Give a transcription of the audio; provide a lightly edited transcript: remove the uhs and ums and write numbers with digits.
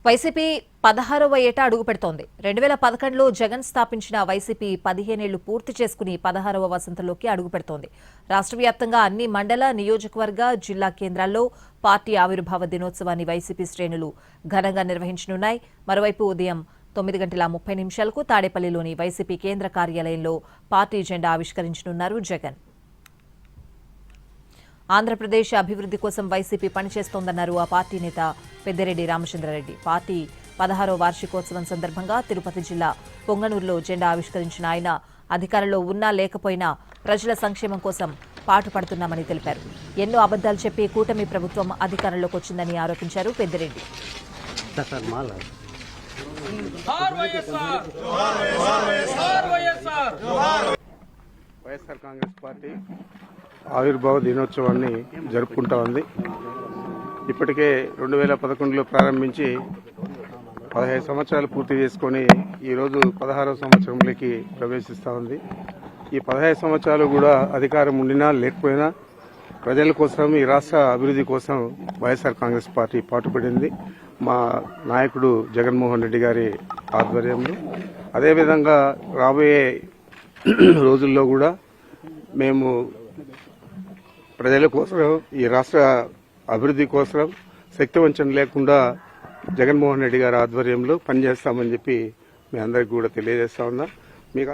YCP 16వ ఏట అడుగు పెడుతోంది. 2011లో జగన్ స్థాపించిన వైసీపీ 15 ఏళ్లు పూర్తి చేసుకుని 16వ వసంతంలోకి అడుగు పెడుతోంది. రాష్ట్ర వ్యాప్తంగా అన్ని మండల, నియోజకవర్గ, జిల్లా కేంద్రాల్లో పార్టీ ఆవిర్భావ దినోత్సవాన్ని వైసీపీ శ్రేణులు ఘనంగా నిర్వహించనున్నాయి. మరోవైపు ఉదయం 9:30 తాడేపల్లిలోని వైసీపీ కేంద్ర కార్యాలయంలో పార్టీ జెండా ఆవిష్కరించనున్నారు జగన్. ఆంధ్రప్రదేశ్ అభివృద్ధి కోసం వైసీపీ పనిచేస్తోందన్నారు ఆ పార్టీ నేత పెద్దిరెడ్డి రామచంద్రారెడ్డి. పార్టీ 16వ వార్షికోత్సవం సందర్భంగా తిరుపతి జిల్లా పొంగనూరులో జెండా ఆవిష్కరించిన ఆయన అధికారంలో ఉన్నా లేకపోయినా ప్రజల సంక్షేమం కోసం పాటుపడుతున్నామని తెలిపారు. ఎన్నో అబద్దాలు చెప్పి కూటమి ప్రభుత్వం అధికారంలోకి వచ్చిందని ఆరోపించారు పెద్దిరెడ్డి. వైఎస్ఆర్ కాంగ్రెస్ పార్టీ ఆవిర్భావ దినోత్సవాన్ని జరుపుకుంటా ఉంది. ఇప్పటికే 2011లో ప్రారంభించి 15 సంవత్సరాలు పూర్తి చేసుకొని ఈరోజు 16వ సంవత్సరంలోకి ప్రవేశిస్తూ ఉంది. ఈ 15 సంవత్సరాలు కూడా అధికారం ఉండినా లేకపోయినా ప్రజల కోసం, ఈ రాష్ట్ర అభివృద్ధి కోసం వైఎస్ఆర్ కాంగ్రెస్ పార్టీ పాటుపడింది. మా నాయకుడు జగన్మోహన్ రెడ్డి గారి ఆధ్వర్యంలో. అదేవిధంగా రాబోయే రోజుల్లో కూడా మేము ప్రజల కోసం, ఈ రాష్ట్ర అభివృద్ధి కోసం శక్తివంచన లేకుండా జగన్మోహన్ రెడ్డి గారి ఆధ్వర్యంలో పనిచేస్తామని చెప్పి మీ అందరికీ కూడా తెలియజేస్తా ఉన్నా. మీకు